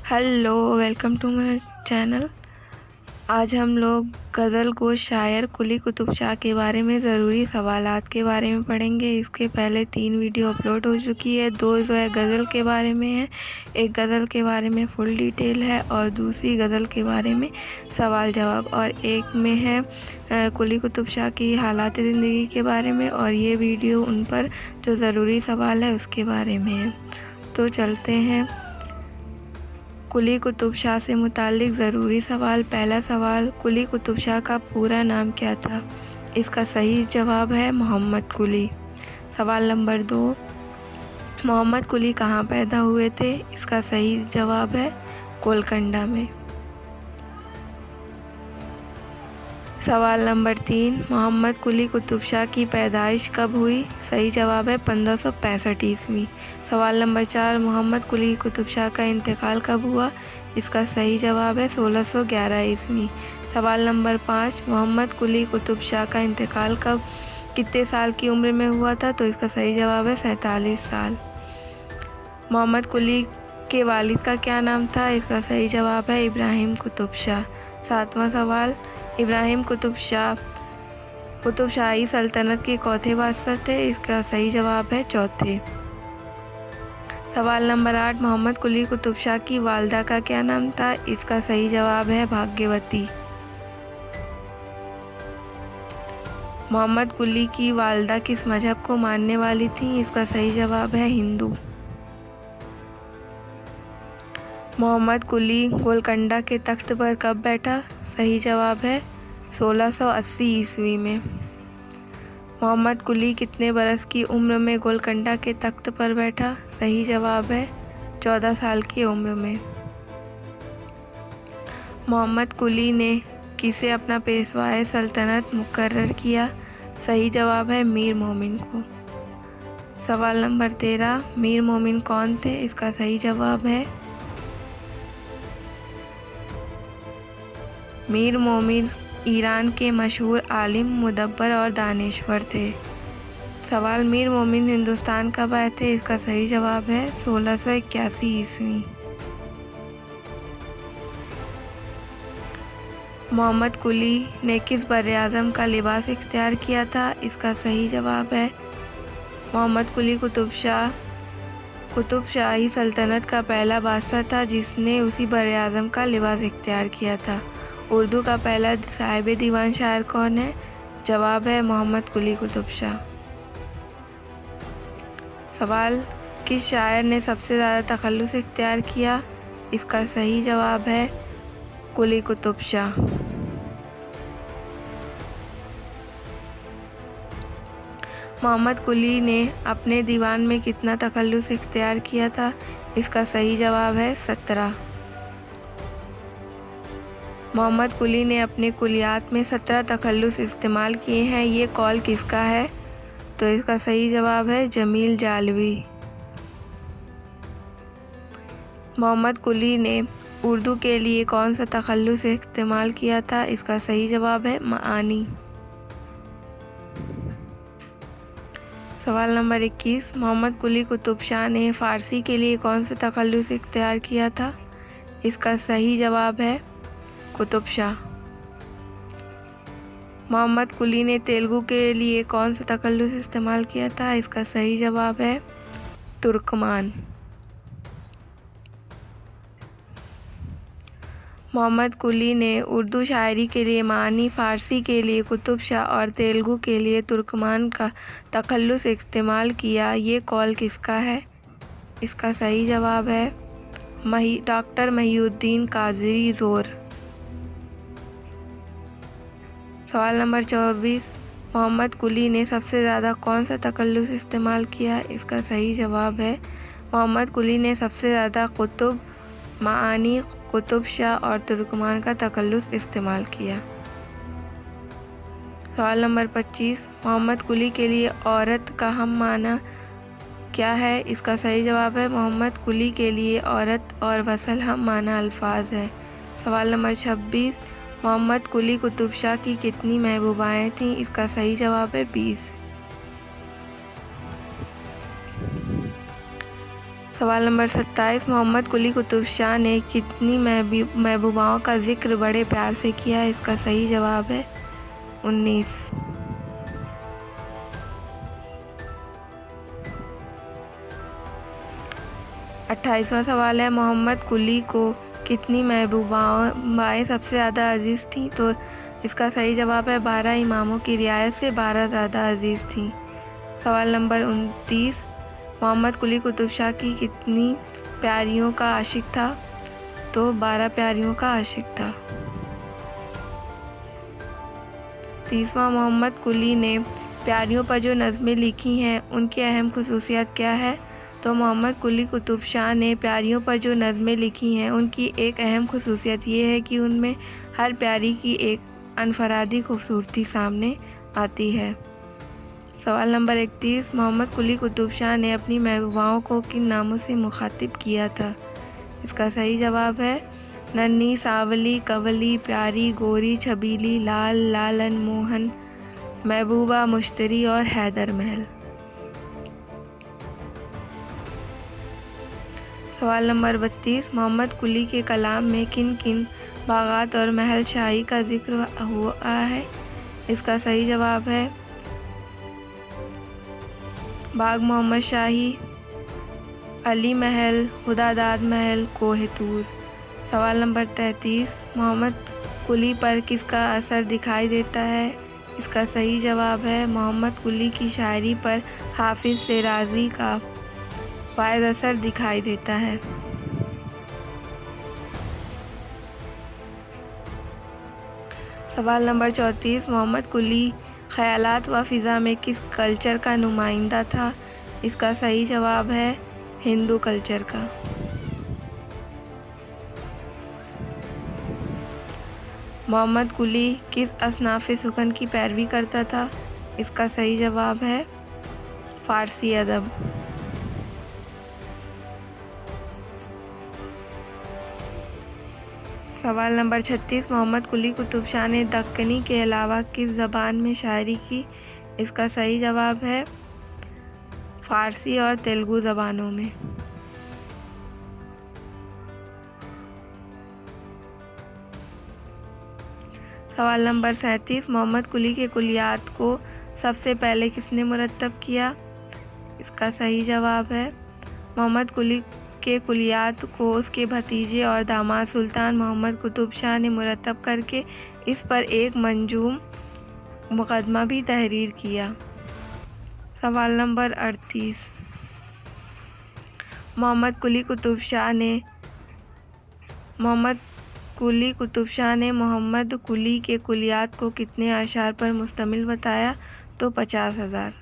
Hello, welcome to my channel. आज हम लोग गज़ल को शायर कुली कुतुब शाह के बारे में ज़रूरी सवालात के बारे में पढ़ेंगे। इसके पहले 3 वीडियो अपलोड हो चुकी है। 2 जो है गज़ल के बारे में है, एक गज़ल के बारे में फुल डिटेल है और दूसरी गज़ल के बारे में सवाल जवाब, और एक में है कुली कुतुब शाह की हालात ज़िंदगी के बारे में, और ये वीडियो उन पर जो ज़रूरी सवाल है उसके बारे में है। तो चलते हैं। कुली कुतुब शाह से मुतालिक ज़रूरी सवाल। पहला सवाल, कुली कुतुब शाह का पूरा नाम क्या था? इसका सही जवाब है मोहम्मद कुली। सवाल नंबर 2, मोहम्मद कुली कहाँ पैदा हुए थे? इसका सही जवाब है गोलकंडा में। सवाल नंबर 3, मोहम्मद कुली कुतुब शाह की पैदाइश कब हुई? सही जवाब है 1565 ईस्वी। सवाल नंबर 4, मोहम्मद कुली कुतुब शाह का इंतकाल कब हुआ? इसका सही जवाब है 1611 ईस्वी। सवाल नंबर 5, मोहम्मद कुली कुतुब शाह का इंतकाल कितने साल की उम्र में हुआ था? तो इसका सही जवाब है 47 साल। मोहम्मद कुली के वालिद का क्या नाम था? इसका सही जवाब है इब्राहिम कुतुब शाह। 7वां सवाल, इब्राहिम कुतुब शाही सल्तनत के चौथे बादशाह थे? इसका सही जवाब है चौथे। सवाल नंबर 8, मोहम्मद कुली कुतुब शाह की वालदा का क्या नाम था? इसका सही जवाब है भाग्यवती। मोहम्मद कुली की वालदा किस मजहब को मानने वाली थी? इसका सही जवाब है हिंदू। मोहम्मद कुली गोलकंडा के तख्त पर कब बैठा? सही जवाब है 1680 ईस्वी में। मोहम्मद कुली कितने बरस की उम्र में गोलकंडा के तख्त पर बैठा? सही जवाब है 14 साल की उम्र में। मोहम्मद कुली ने किसे अपना पेशवाए सल्तनत मुकर्रर किया? सही जवाब है मीर मोमिन को। सवाल नंबर 13, मीर मोमिन कौन थे? इसका सही जवाब है मीर मोमिन ईरान के मशहूर आलिम, मुदब्बर और दानिश्वर थे। सवाल, मीर मोमिन हिंदुस्तान कब आए थे? इसका सही जवाब है 1681 ईस्वी। मोहम्मद कुली ने किस बर्र-ए-आज़म का लिबास इख्तियार किया था? इसका सही जवाब है मोहम्मद कुली कुतुब शाही सल्तनत का पहला बादशाह था जिसने उसी बर्र-ए-आज़म का लिबास इख्तियार किया था। उर्दू का पहला साहिब दीवान शायर कौन है? जवाब है मोहम्मद कुली कुतुब शाह। सवाल, किस शायर ने सबसे ज़्यादा तखल्लुस इख्तियार किया? इसका सही जवाब है कुली कुतुब शाह। मोहम्मद कुली ने अपने दीवान में कितना तखल्लुस इख्तियार किया था? इसका सही जवाब है 17। मोहम्मद कुली ने अपने कुलियात में 17 तखल्लुस इस्तेमाल किए हैं। ये कौल किसका है? तो इसका सही जवाब है जमील जालवी। मोहम्मद कुली ने उर्दू के लिए कौन सा तखल्लुस इस्तेमाल किया था? इसका सही जवाब है मानी। सवाल नंबर 21, मोहम्मद कुली कुतुब शाह ने फ़ारसी के लिए कौन सा तखल्लुस इख्तियार किया था? इसका सही जवाब है कुतुब शाह। मोहम्मद कुली ने तेलुगु के लिए कौन सा तखल्लुस इस्तेमाल किया था? इसका सही जवाब है तुर्कमान। मोहम्मद कुली ने उर्दू शायरी के लिए मानी, फ़ारसी के लिए कुतुब शाह और तेलुगु के लिए तुर्कमान का तखल्लुस इस्तेमाल किया। ये कौल किसका है? इसका सही जवाब है डॉक्टर महिउद्दीन कादरी ज़ोर। सवाल नंबर 24, मोहम्मद कुली ने सबसे ज़्यादा कौन सा तखल्लुस इस्तेमाल किया? इसका सही जवाब है मोहम्मद कुली ने सबसे ज़्यादा कुतुब, मानी, कुतुब शाह और तुर्कमान का तखल्लुस इस्तेमाल किया। सवाल नंबर 25, मोहम्मद कुली के लिए औरत का हम माना क्या है? इसका सही जवाब है मोहम्मद कुली के लिए औरत और वसल हम माना अल्फाज है। सवाल नंबर 26, मोहम्मद कुली कुतुब शाह की कितनी महबूबाएँ थीं? इसका सही जवाब है 20। सवाल नंबर 27, मोहम्मद कुली कुतुब शाह ने कितनी महबूबाओं का जिक्र बड़े प्यार से किया? इसका सही जवाब है 19। 28वां सवाल है, मोहम्मद कुली को कितनी महबूबाएँ सबसे ज़्यादा अजीज़ थीं? तो इसका सही जवाब है 12 इमामों की रियायत से 12 ज़्यादा अजीज़ थीं। सवाल नंबर 29, मोहम्मद कुली कुतुब शाह की कितनी प्यारियों का आशिक था? तो 12 प्यारियों का आशिक था। 30वां, मोहम्मद कुली ने प्यारियों पर जो नज़में लिखी हैं उनकी अहम खुसूसियत क्या है? तो मोहम्मद कुली कुतुब शाह ने प्यारियों पर जो नज़में लिखी हैं उनकी एक अहम खुसूसियत ये है कि उनमें हर प्यारी की एक अनफरादी खूबसूरती सामने आती है। सवाल नंबर 31, मोहम्मद कुली कुतुब शाह ने अपनी महबूबाओं को किन नामों से मुखातिब किया था? इसका सही जवाब है नन्ही, सावली, कवली, प्यारी, गोरी, छबीली, लाल, लालन, मोहन, महबूबा, मुश्तरी और हैदर महल। सवाल नंबर 32, मोहम्मद कुली के कलाम में किन किन बागात और महल शाही का जिक्र हुआ है? इसका सही जवाब है बाग मोहम्मद शाही, अली महल, खुदादाद महल, कोहे तूर। सवाल नंबर 33, मोहम्मद कुली पर किसका असर दिखाई देता है? इसका सही जवाब है मोहम्मद कुली की शायरी पर हाफिज शेराज़ी का वाइद असर दिखाई देता है। सवाल नंबर 34, मोहम्मद कुली ख़यालात व फ़िज़ा में किस कल्चर का नुमाइंदा था? इसका सही जवाब है हिंदू कल्चर का। मोहम्मद कुली किस असनाफ़ सुखन की पैरवी करता था? इसका सही जवाब है फ़ारसी अदब। सवाल नंबर 36, मोहम्मद कुली कुतुब शाह ने दक्कनी के अलावा किस ज़बान में शायरी की? इसका सही जवाब है फ़ारसी और तेलुगु ज़बानों में। सवाल नंबर 37, मोहम्मद कुली के कुलियात को सबसे पहले किसने मुरत्तब किया? इसका सही जवाब है मोहम्मद कुली के कुलियात को उसके भतीजे और दामाद सुल्तान मोहम्मद कुतुब शाह ने मुरत्तब करके इस पर एक मंजूम मुकदमा भी तहरीर किया। सवाल नंबर 38, मोहम्मद कुली कुतुब शाह ने मोहम्मद कुली के कुलियात को कितने अशार पर मुश्तमिल बताया? तो 50,000।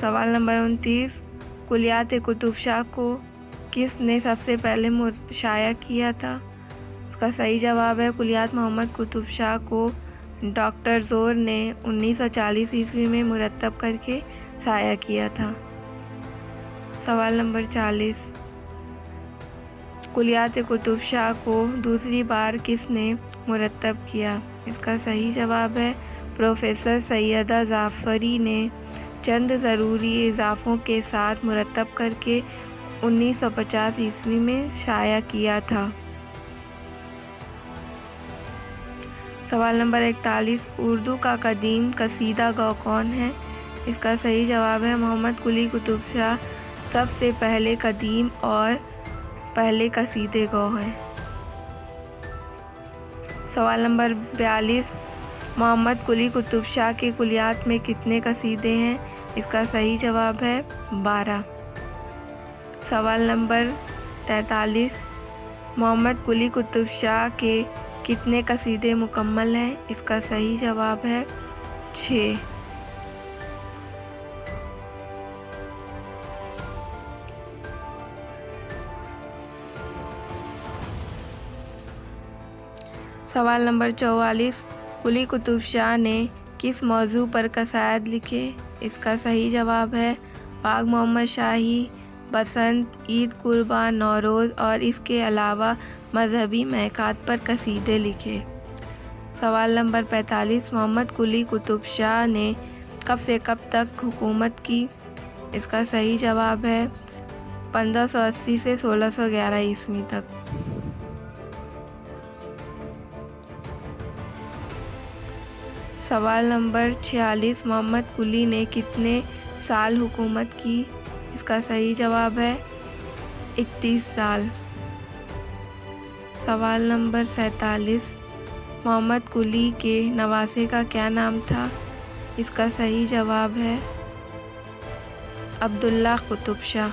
सवाल नंबर 29, कुलियात कुतुब शाह को किसने सबसे पहले शाया किया था? इसका सही जवाब है कुलियात मोहम्मद कुतुब शाह को डॉक्टर ज़ोर ने 1940 ईस्वी में मुरत्तब करके शाया किया था। सवाल नंबर 40, कुलियात कुतुब शाह को दूसरी बार किसने मुरत्तब किया? इसका सही जवाब है प्रोफेसर सैयदा जाफ़री ने चंद ज़रूरी इजाफ़ों के साथ मुरत्तब करके 1950 ईस्वी में शाया किया था। सवाल नंबर 41, उर्दू का कदीम कसीदा गौ कौन है? इसका सही जवाब है मोहम्मद कुली कुतुब शाह सबसे पहले कदीम और पहले कसीदे गौ हैं। सवाल नंबर 42, मोहम्मद कुली कुतुब शाह के कुलियात में कितने कसीदे हैं? इसका सही जवाब है 12। सवाल नंबर 43, मोहम्मद कुली कुतुब शाह के कितने कसीदे मुकम्मल हैं? इसका सही जवाब है 6। सवाल नंबर 44, कुली कुतुब शाह ने किस मौजू पर कसायद लिखे? इसका सही जवाब है बाग मोहम्मद शाही, बसंत, ईद कुर्बान, नौरोज़ और इसके अलावा मजहबी महकात पर कसीदे लिखे। सवाल नंबर 45, मोहम्मद कुली कुतुब शाह ने कब से कब तक हुकूमत की? इसका सही जवाब है 1580 से 1611 ईस्वी तक। सवाल नंबर 46, मोहम्मद कुली ने कितने साल हुकूमत की? इसका सही जवाब है 31 साल। सवाल नंबर 47, मोहम्मद कुली के नवासे का क्या नाम था? इसका सही जवाब है अब्दुल्ला कुतुब शाह।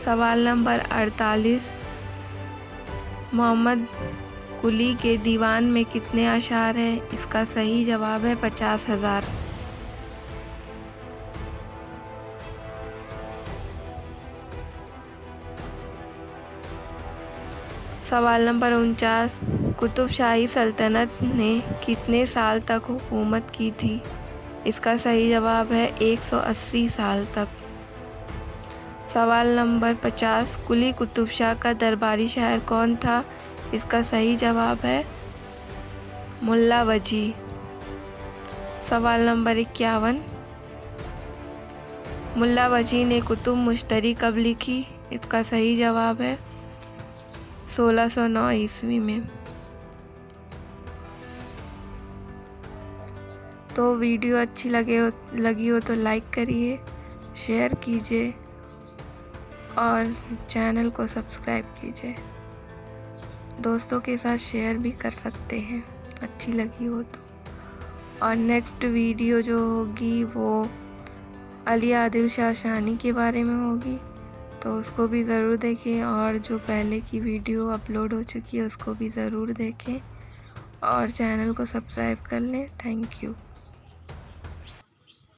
सवाल नंबर 48, मोहम्मद कुली के दीवान में कितने अशार हैं? इसका सही जवाब है 50,000। सवाल नंबर 49, कुतुब शाही सल्तनत ने कितने साल तक हुकूमत की थी? इसका सही जवाब है 180 साल तक। सवाल नंबर 50, कुली कुतुब शाह का दरबारी शायर कौन था? इसका सही जवाब है मुल्ला वजी। सवाल नंबर 51, मुल्ला वजी ने कुतुब मुश्तरी कब लिखी? इसका सही जवाब है 1609 ईस्वी में। तो वीडियो अच्छी लगी हो तो लाइक करिए, शेयर कीजिए और चैनल को सब्सक्राइब कीजिए। दोस्तों के साथ शेयर भी कर सकते हैं अच्छी लगी हो तो। और नेक्स्ट वीडियो जो होगी वो अली आदिल शाह शानी के बारे में होगी, तो उसको भी ज़रूर देखें। और जो पहले की वीडियो अपलोड हो चुकी है उसको भी ज़रूर देखें और चैनल को सब्सक्राइब कर लें। Thank you.